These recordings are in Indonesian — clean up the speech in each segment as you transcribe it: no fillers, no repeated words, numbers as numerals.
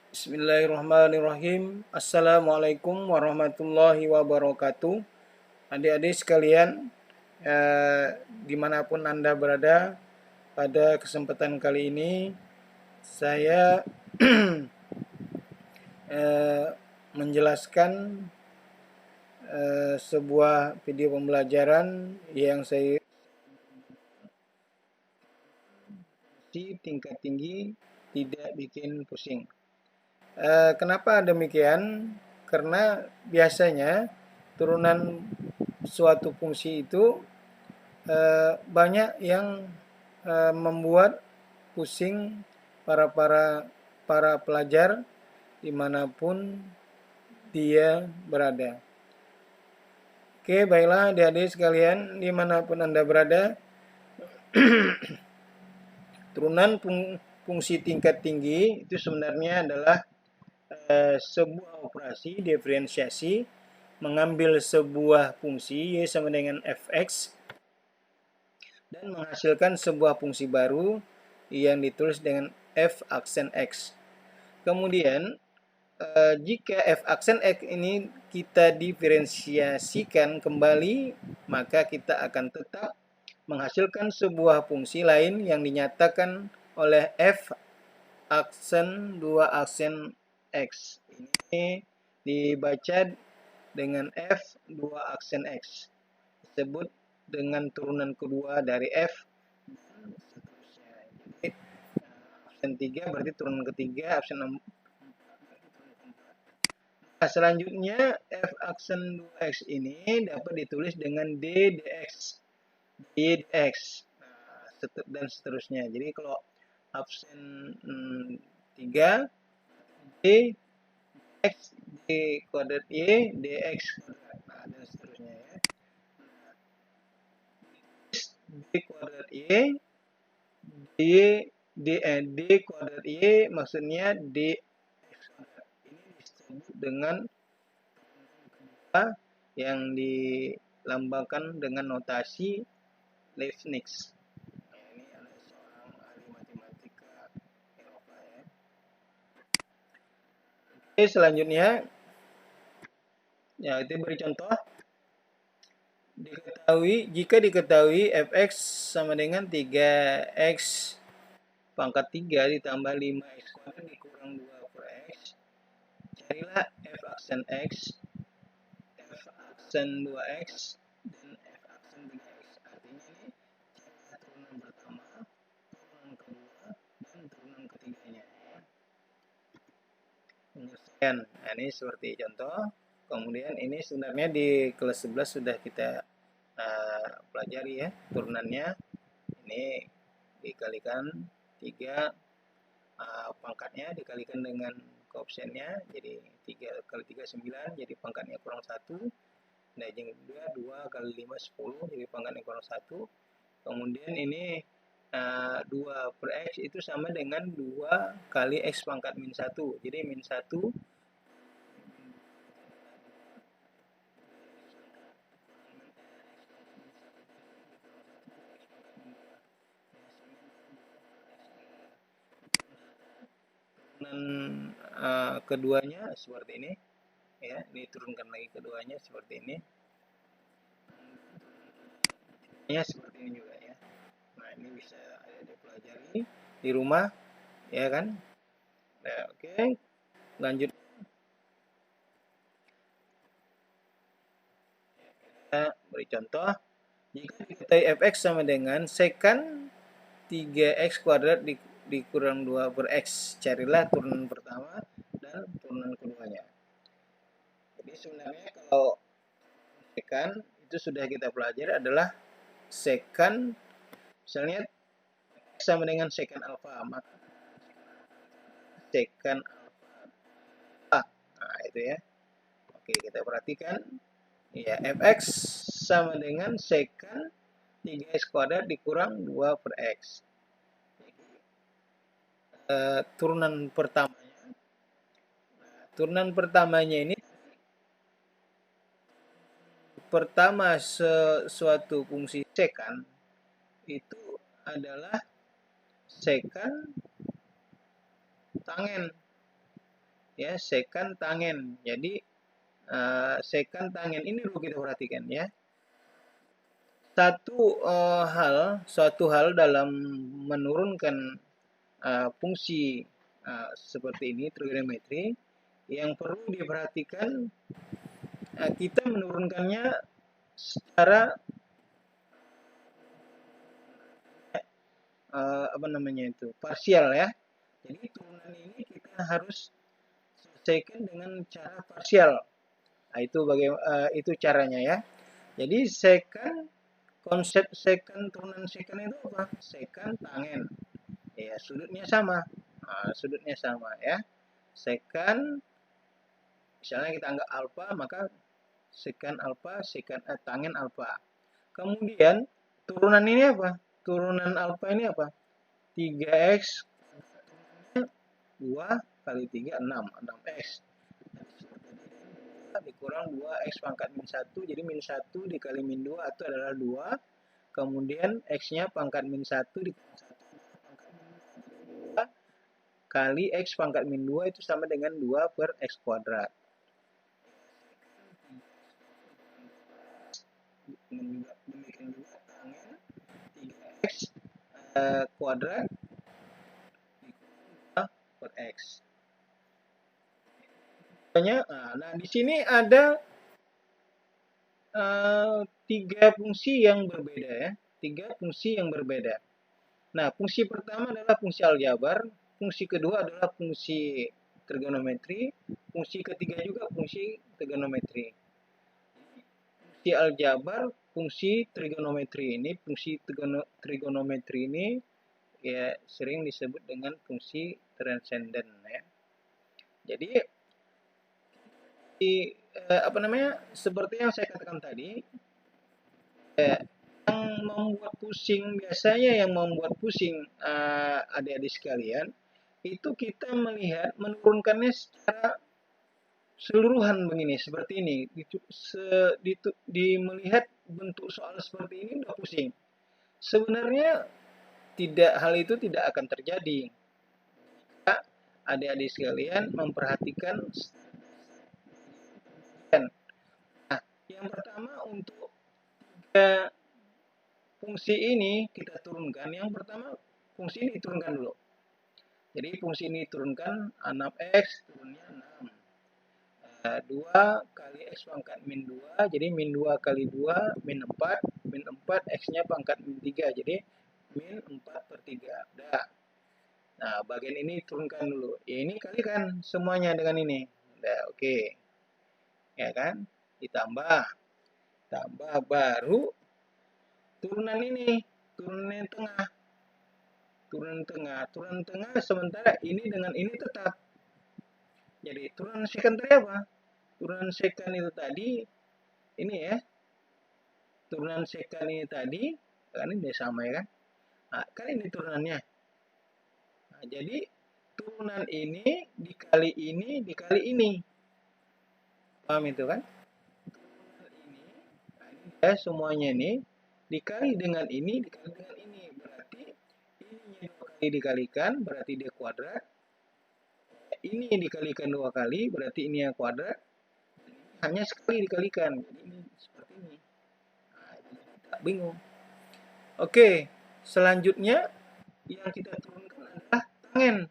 Bismillahirrahmanirrahim. Assalamualaikum warahmatullahi wabarakatuh. Adik-adik sekalian, dimanapun Anda berada, pada kesempatan kali ini saya menjelaskan sebuah video pembelajaran yang saya tingkat tinggi tidak bikin pusing. Kenapa demikian? Karena biasanya turunan suatu fungsi itu banyak yang membuat pusing para pelajar dimanapun dia berada. Oke, baiklah adik-adik sekalian dimanapun Anda berada, turunan fungsi tingkat tinggi itu sebenarnya adalah sebuah operasi diferensiasi mengambil sebuah fungsi y sama dengan fx dan menghasilkan sebuah fungsi baru yang ditulis dengan f aksen x. Kemudian jika f aksen x ini kita diferensiasikan kembali, maka kita akan tetap menghasilkan sebuah fungsi lain yang dinyatakan oleh f aksen 2 aksen x. Ini dibaca dengan f 2 aksen x. Disebut dengan turunan kedua dari f dan seterusnya. Jadi absen 3 berarti turunan ketiga, absen 4 berarti turunan keempat. Nah, selanjutnya f aksen 2x ini dapat ditulis dengan d dx. D dx. Nah, dan seterusnya. Jadi kalau absen 3 d x d kuadrat y dx kuadrat. Nah, dan seterusnya ya. D kuadrat y d kuadrat y maksudnya dx kuadrat. Ini disebut dengan yang dilambangkan dengan notasi Leibniz. Nah, ini adalah seorang ahli matematika Eropa ya. Oke, selanjutnya ya itu beri contoh. Jika diketahui fx sama dengan 3x pangkat 3 ditambah 5x kuadrat dikurang 2 per x, carilah f aksen x, f aksen 2x, dan f aksen 3x. Artinya ini carilah turunan pertama, turunan kedua, dan turunan ketiganya ya. Penyelesaian. Nah, ini seperti contoh. Kemudian ini sebenarnya di kelas 11 sudah kita pelajari ya turunannya. Ini dikalikan 3 pangkatnya dikalikan dengan koefisiennya, jadi 3 kali 3 9, jadi pangkatnya kurang 1. Nah, yang kedua 2 kali 5 10, jadi pangkatnya kurang 1. Kemudian ini 2 per x itu sama dengan 2 kali x pangkat min 1, jadi min 1 keduanya seperti ini ya, diturunkan lagi keduanya seperti ini ya, seperti ini juga ya. Nah, ini bisa ada pelajari di rumah ya kan. Nah, oke, lanjut. Kita beri contoh. Jika diketahui fx sama dengan sekan 3x kuadrat dikurang 2 per x, carilah turunan pertama dan turunan keduanya. Jadi sebenarnya kalau sekan itu sudah kita pelajari adalah sekan, misalnya x sama dengan sekan alfa, maka sekan alfa. Nah, itu ya. Oke, kita perhatikan ya, fx sama dengan sekan 3x kuadrat dikurang 2 per x. Turunan pertamanya ini pertama suatu fungsi sekan itu adalah sekan tangen. ya, sekan tangen. Jadi sekan tangen ini dulu kita perhatikan ya. Suatu hal dalam menurunkan fungsi seperti ini trigonometri yang perlu diperhatikan, kita menurunkannya secara parsial ya. Jadi turunan ini kita harus selesaikan dengan cara parsial. Nah, itu caranya ya. Jadi konsep turunan sekan itu apa? Sekan tangen. Ya, sudutnya sama. Nah, sudutnya sama ya. Sekan, misalnya kita anggap alfa, maka sekan alfa, tangen alfa. Kemudian turunan ini apa? Turunan alfa ini apa? 3x 2 kali 3 6x dikurang 2x pangkat min 1, jadi min 1 dikali min 2 itu adalah 2, kemudian x-nya pangkat min 1 dikurang 1 kali x pangkat min 2 itu sama dengan 2 per x kuadrat. Demikian juga tangen 3x kuadrat per x. Nah, di sini ada 3 fungsi yang berbeda ya. 3 fungsi yang berbeda. Nah, fungsi pertama adalah fungsi aljabar, fungsi kedua adalah fungsi trigonometri, fungsi ketiga juga fungsi trigonometri. Fungsi aljabar, fungsi trigonometri ini ya sering disebut dengan fungsi transenden ya. Jadi seperti yang saya katakan tadi, yang membuat pusing adik-adik sekalian itu kita menurunkannya secara seluruhan begini, seperti ini. Melihat bentuk soal seperti ini udah pusing. Sebenarnya hal itu tidak akan terjadi jika adik-adik sekalian memperhatikan. Nah, yang pertama untuk fungsi ini kita turunkan. Yang pertama fungsi ini diturunkan dulu. Jadi fungsi ini turunkan 6x turunnya 6. 2 kali x pangkat min 2, jadi min 2 kali 2 min 4, min 4 x-nya pangkat min 3, jadi min 4 per 3. Udah. Nah, bagian ini turunkan dulu. Ya, ini kalikan semuanya dengan ini. Udah, oke. Ya kan? Ditambah baru turunan ini, turunan tengah. Turunan tengah sementara ini dengan ini tetap. Jadi turunan sekan tadi apa? Turunan sekan itu tadi ini ya. Turunan sekan ini tadi kan ini sama ya kan? Nah, kan ini turunannya. Nah, jadi turunan ini dikali ini. Paham itu kan? Turunan ini, nah ini ya semuanya ini dikali dengan ini, berarti ini 2 kali dikalikan, berarti dia kuadrat. Ini dikalikan 2 kali, berarti ini yang kuadrat. Hanya sekali dikalikan, jadi ini seperti ini. Nah, jadi kita bingung. Oke, selanjutnya yang kita turunkan adalah tangen.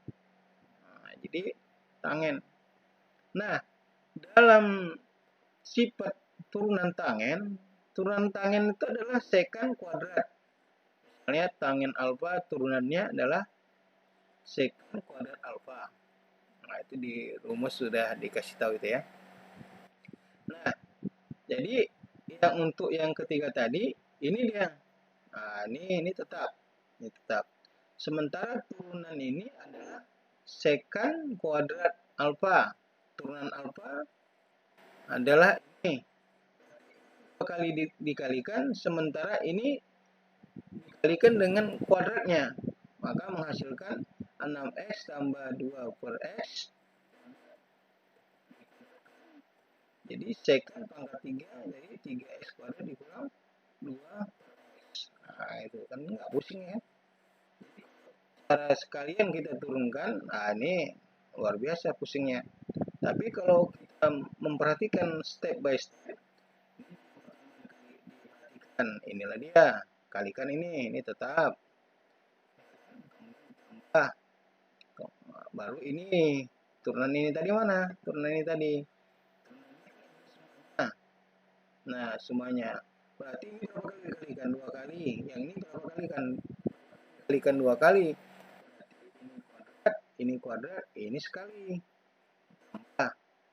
Nah, jadi tangen. Nah, dalam sifat turunan tangen itu adalah sekan kuadrat. Misalnya tangen alfa turunannya adalah sekan kuadrat alfa. Nah, itu di rumus sudah dikasih tahu itu ya. Nah, jadi untuk yang ketiga tadi, ini dia. Nah, ini tetap. Sementara turunan ini adalah sekan kuadrat alfa. Turunan alfa adalah ini. 2 kali dikalikan, sementara ini dikalikan dengan kuadratnya. Maka menghasilkan 6x tambah 2 per x. Jadi sekan pangkat 3, jadi 3x kuadrat dikurang 2 per x. Nah, itu kan nggak pusing ya. Jadi cara sekalian kita turunkan, nah ini luar biasa pusingnya. Tapi kalau kita memperhatikan step by step, kan inilah dia, kalikan ini tetap. Tambah, baru ini, turunan ini tadi mana? Turunan ini tadi. Nah, semuanya. Berarti ini berapa kali dikalikan? 2 kali. Yang ini berapa kali kan? Kalikan 2 kali. Ini kuadrat, ini sekali.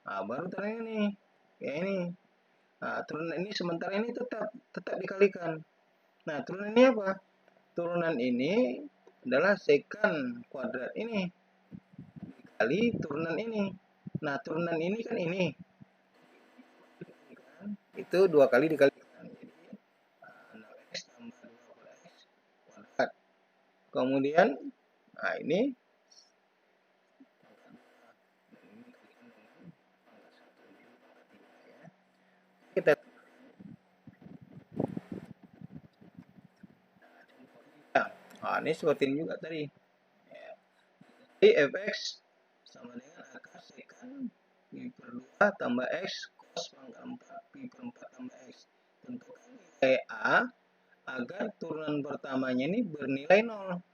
Nah, baru turunan ini. Ya ini. Nah, turunan ini sementara ini tetap dikalikan. Nah, turunan ini apa? Turunan ini adalah secant kuadrat ini dikali turunan ini. Nah, turunan ini kan ini. Itu 2 kali dikalikan. Jadi 6x tambah 2x kuadrat. Kemudian, nah ini kita ini seperti ini juga tadi. Jadi fx sama dengan akar secant pi per 2 tambah x cos pangkat 4 pi per 4 tambah x. Tentukan nilai a agar turunan pertamanya ini bernilai 0.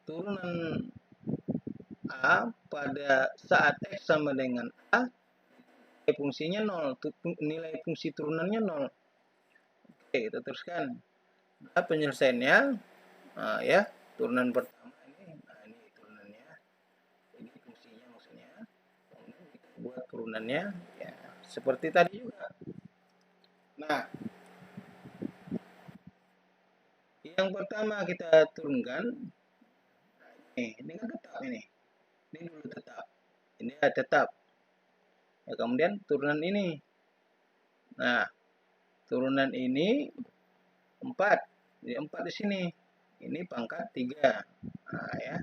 Turunan a pada saat x sama dengan a, nilai fungsinya 0, nilai fungsi turunannya 0. Oke, kita teruskan. Nah, penyelesaiannya, ya, turunan pertama ini, nah ini turunannya, ini fungsinya maksudnya. Kemudian kita buat turunannya, ya, seperti tadi juga. Nah, yang pertama kita turunkan, ini kan tetap ini dulu tetap, ini ya tetap. Ya, kemudian turunan ini, nah turunan ini 4, jadi 4 di sini, ini pangkat 3. Nah ya,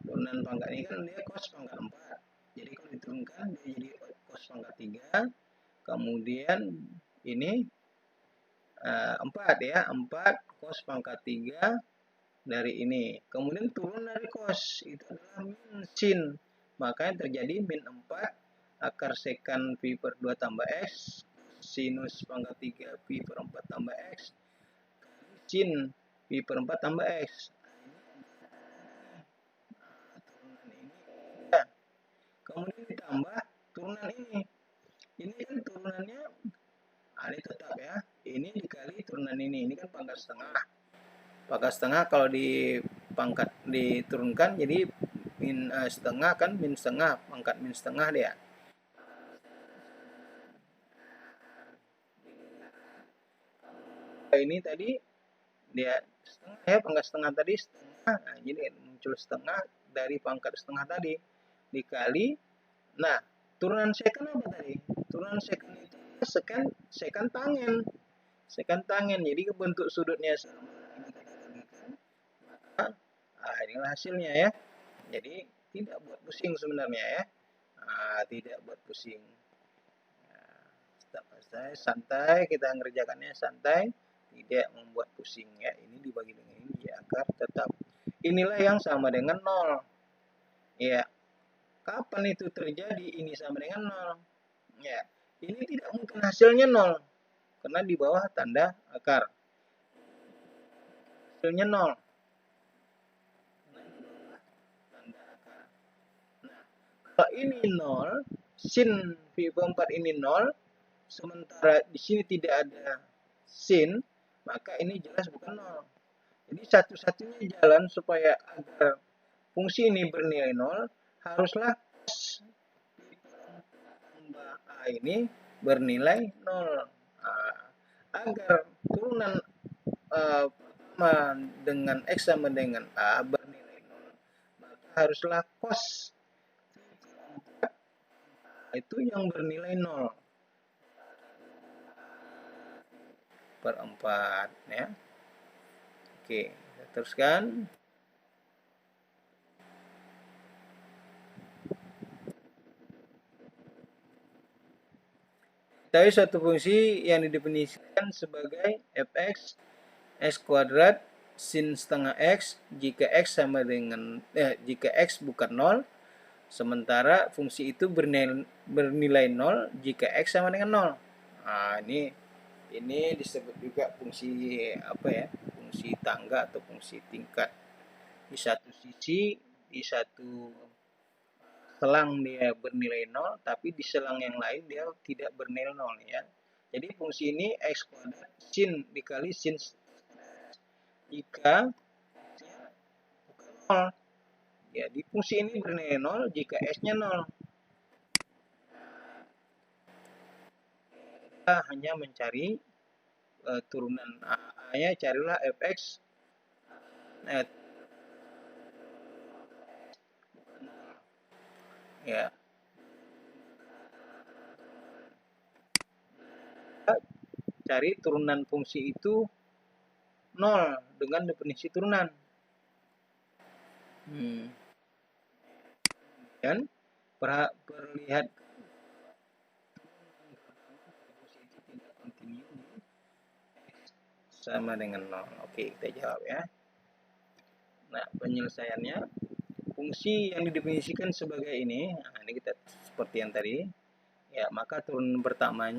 turunan pangkat ini kan dia cos pangkat 4, jadi kalau diturunkan dia jadi cos pangkat 3. Kemudian ini 4 ya, 4 cos pangkat 3 dari ini. Kemudian turun dari cos, itu adalah min sin. Makanya terjadi min 4 akar secant pi per 2 tambah x, sinus pangkat 3 pi per 4 tambah x, sin pi per 4 tambah x. Kemudian ditambah turunan ini. Ini kan turunannya, ini tetap ya. Ini dikali turunan ini kan pangkat setengah. Pangkat setengah kalau di pangkat diturunkan jadi min setengah kan min setengah, pangkat min setengah dia. Ini tadi dia setengah ya, pangkat setengah tadi setengah. Nah, jadi muncul setengah dari pangkat setengah tadi dikali. Nah, turunan secant apa tadi? Turunan secant itu secant tangen. Secant tangen. Jadi bentuk sudutnya sama. Nah, inilah hasilnya ya. Jadi tidak buat pusing sebenarnya ya. Tidak buat pusing. Santai, kita ngerjakannya santai, tidak membuat pusing ya. Ini dibagi dengan ini ya, akar tetap. Inilah yang sama dengan 0. Ya. Kapan itu terjadi ini sama dengan 0? Ya. Ini tidak mungkin hasilnya 0. Karena di bawah tanda akar. Hasilnya 0. Kalau ini 0, sin pi per 4 ini 0, sementara di sini tidak ada sin, maka ini jelas bukan 0. Jadi satu-satunya jalan supaya agar fungsi ini bernilai 0, haruslah cos tambah A ini bernilai 0. Agar turunan dengan X sama dengan A bernilai 0, maka haruslah cos itu yang bernilai 0 per 4 ya. Oke, kita teruskan. Tapi suatu fungsi yang didefinisikan sebagai fx x kuadrat sin setengah x jika x sama dengan jika x bukan 0 Sementara fungsi itu bernilai 0 jika X sama dengan 0. Nah, ini disebut juga fungsi apa ya? Fungsi tangga atau fungsi tingkat. Di satu sisi, di satu selang dia bernilai 0, tapi di selang yang lain dia tidak bernilai 0 ya. Jadi fungsi ini X kuadrat sin dikali sin jika bukan 0. Ya, di fungsi ini bernilai 0 jika S-nya 0. Kita hanya mencari turunan A-nya, carilah fx ya. Kita cari turunan fungsi itu 0 dengan definisi turunan. Dan perlihat sama dengan 0. Oke, kita jawab ya. Nah, penyelesaiannya, fungsi yang didefinisikan sebagai ini, nah ini kita seperti yang tadi, ya maka turunan pertama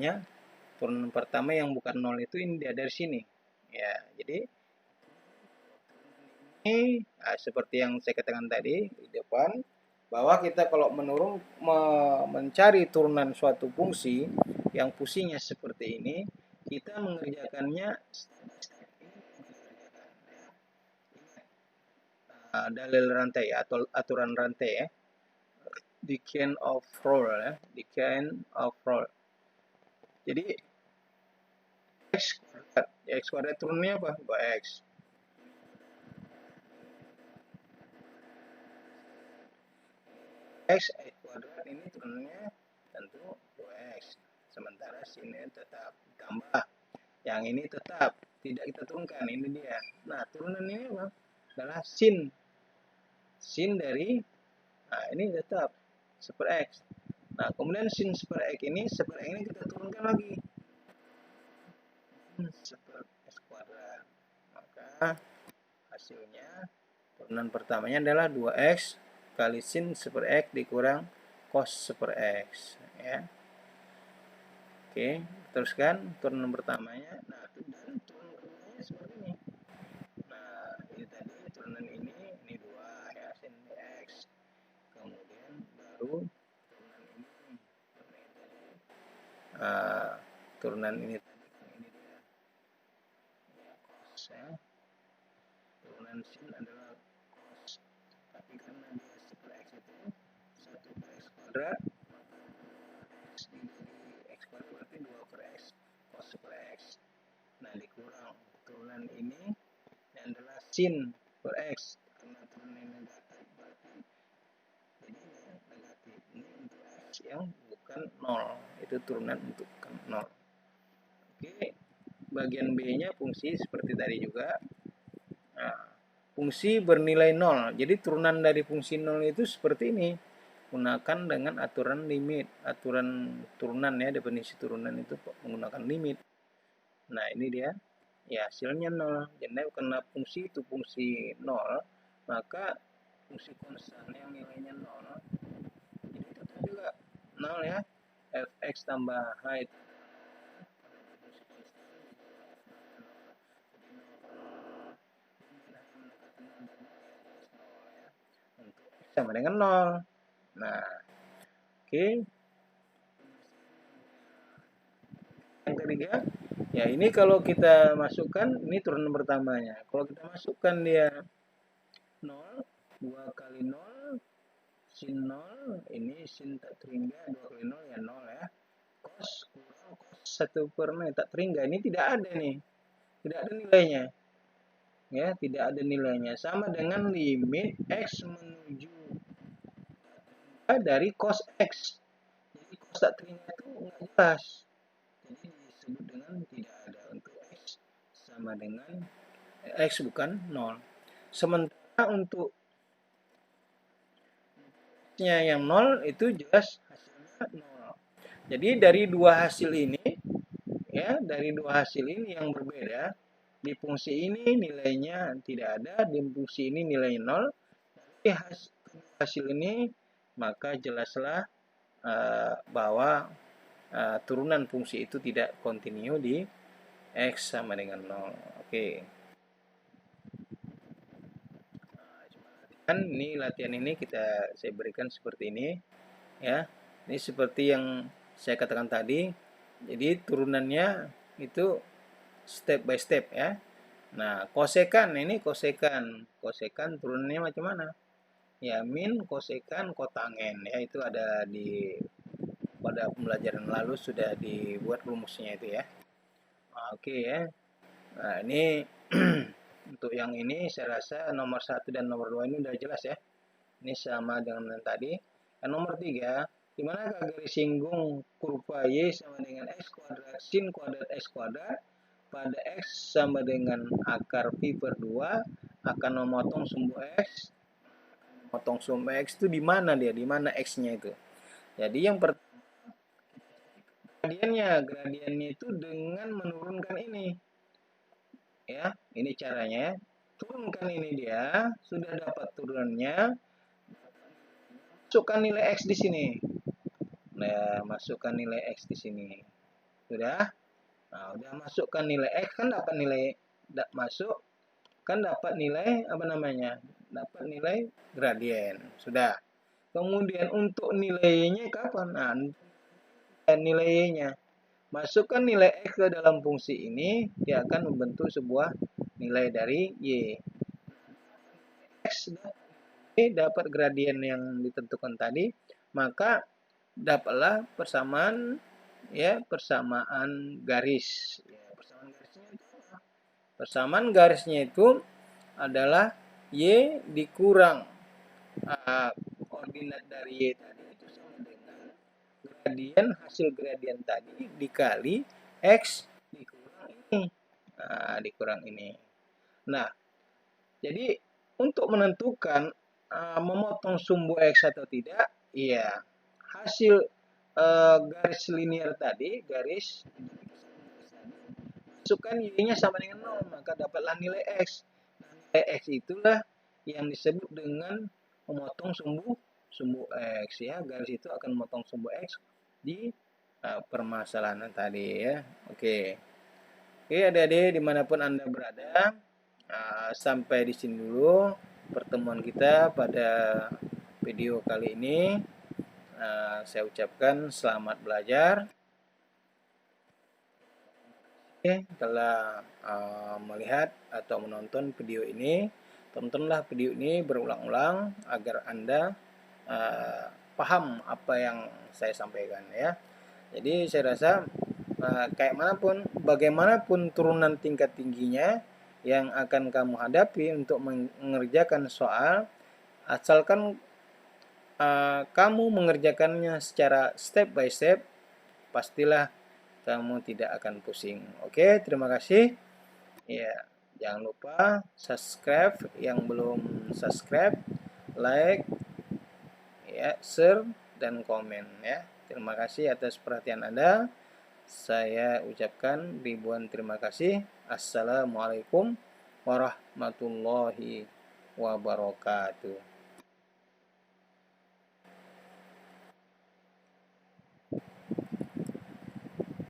yang bukan 0 itu ini dia dari sini. Ya, jadi ini seperti yang saya katakan tadi di depan, bahwa kita kalau mencari turunan suatu fungsi yang fungsinya seperti ini, kita mengerjakannya dalil rantai atau aturan rantai ya. Decay of roll ya, decay of roll. Jadi x kuadrat turunnya apa? 2x. X kuadrat ini turunnya tentu 2x. Sementara sini tetap tambah. Yang ini tetap tidak kita turunkan, ini dia. Nah, turunan ini apa? Adalah sin. Sin dari, nah ini tetap super X. Nah, kemudian sin super X ini kita turunkan lagi. Super X kuadrat. Maka hasilnya turunan pertamanya adalah 2x kali sin super X dikurang cos super X ya. Oke, teruskan turunan pertamanya. Nah, dan turunan keduanya seperti ini. Nah, ini tadi turunan ini 2 ya, sin X. Kemudian baru turunan ini. Turunan ini dia. Ya, cos ya. Turunan sin adalah cos. Tapi karena dia super X itu 1 per X kuadrat, X kuadrat berarti 2 per X cos super X. Nah, dikurang turunan ini adalah sin per X. Karena turunan negatif berarti jadi negatif. Ini untuk X yang bukan 0. Itu turunan untuk bukan 0. Oke, bagian B-nya fungsi seperti tadi juga. Nah, fungsi bernilai 0. Jadi turunan dari fungsi 0 itu seperti ini. Gunakan dengan aturan limit, aturan turunan ya, definisi turunan itu menggunakan limit. Nah, ini dia. Ya, hasilnya 0. Jadi karena fungsi itu fungsi 0, maka fungsi konstan yang nilainya 0, jadi tetap juga 0 ya. Fx tambah h itu sama dengan 0. Nah, oke. Yang ketiga, ya ini kalau kita masukkan, ini turunan pertamanya. Kalau kita masukkan dia 0, 2 kali 0, sin 0, ini sin tak terhingga, 2 kali 0 ya 0 ya. Cos kurang cos 1 per 0 tak terhingga, ini tidak ada nih. Tidak ada nilainya. Ya, tidak ada nilainya. Sama dengan limit X menuju dari cos X. Jadi cos tak terhingga itu nggak jelas. Jadi disebut dengan tidak ada. Untuk X sama dengan X bukan 0. Sementara untuk yang 0 itu jelas hasilnya 0. Jadi dari dua hasil ini, ya, dari dua hasil ini yang berbeda, di fungsi ini nilainya tidak ada, di fungsi ini nilai 0. Jadi hasil ini maka jelaslah bahwa turunan fungsi itu tidak kontinu di X sama dengan 0. Oke. Ini latihan ini saya berikan seperti ini ya. Ini seperti yang saya katakan tadi. Jadi turunannya itu step by step ya. Nah, kosekan ini kosekan turunannya macam mana? Ya, min kosekan kotangen ya, itu ada pada pembelajaran lalu sudah dibuat rumusnya itu ya. Oke ya. Nah, ini untuk yang ini saya rasa nomor 1 dan nomor 2 ini udah jelas ya. Ini sama dengan yang tadi. Yang nomor 3, di mana garis singgung kurva Y sama dengan X kuadrat sin kuadrat X kuadrat pada X sama dengan akar pi per 2 akan memotong sumbu X. Memotong sumbu X itu di mana dia? Di mana X-nya itu? Jadi yang pertama gradiennya itu dengan menurunkan ini. Ya, ini caranya. Turunkan ini dia, sudah dapat turunannya. Masukkan nilai X di sini. Nah, masukkan nilai X di sini. Sudah? Nah, udah masukkan nilai X kan dapat nilai masuk kan dapat nilai apa namanya? Dapat nilai gradien. Sudah. Kemudian untuk nilainya kapan? Nah, nilainya. Masukkan nilai X ke dalam fungsi ini, dia akan membentuk sebuah nilai dari Y. X dapat gradien yang ditentukan tadi, maka dapatlah persamaan ya, persamaan garis. Ya, persamaan garisnya itu adalah Y dikurang koordinat dari Y tadi itu sama dengan gradien hasil gradien tadi dikali X dikurang ini. Nah, dikurang ini. Nah, jadi untuk menentukan memotong sumbu X atau tidak, ya hasil garis linear tadi, garis masukkan Y-nya sama dengan 0, maka dapatlah nilai X. Nah, nilai X itulah yang disebut dengan memotong sumbu X ya. Garis itu akan memotong sumbu X di permasalahan tadi ya. Oke. Oke, adik-adik dimanapun Anda berada, sampai di sini dulu pertemuan kita pada video kali ini. Saya ucapkan selamat belajar. Telah melihat atau menonton video ini. Tontonlah video ini berulang-ulang agar Anda paham apa yang saya sampaikan ya. Jadi saya rasa kayak manapun, bagaimanapun turunan tingkat tingginya yang akan kamu hadapi untuk mengerjakan soal, asalkan kamu mengerjakannya secara step by step, pastilah kamu tidak akan pusing. Oke, terima kasih. Ya, jangan lupa subscribe yang belum subscribe, like, ya, share dan komen ya. Terima kasih atas perhatian Anda. Saya ucapkan ribuan terima kasih. Assalamualaikum warahmatullahi wabarakatuh.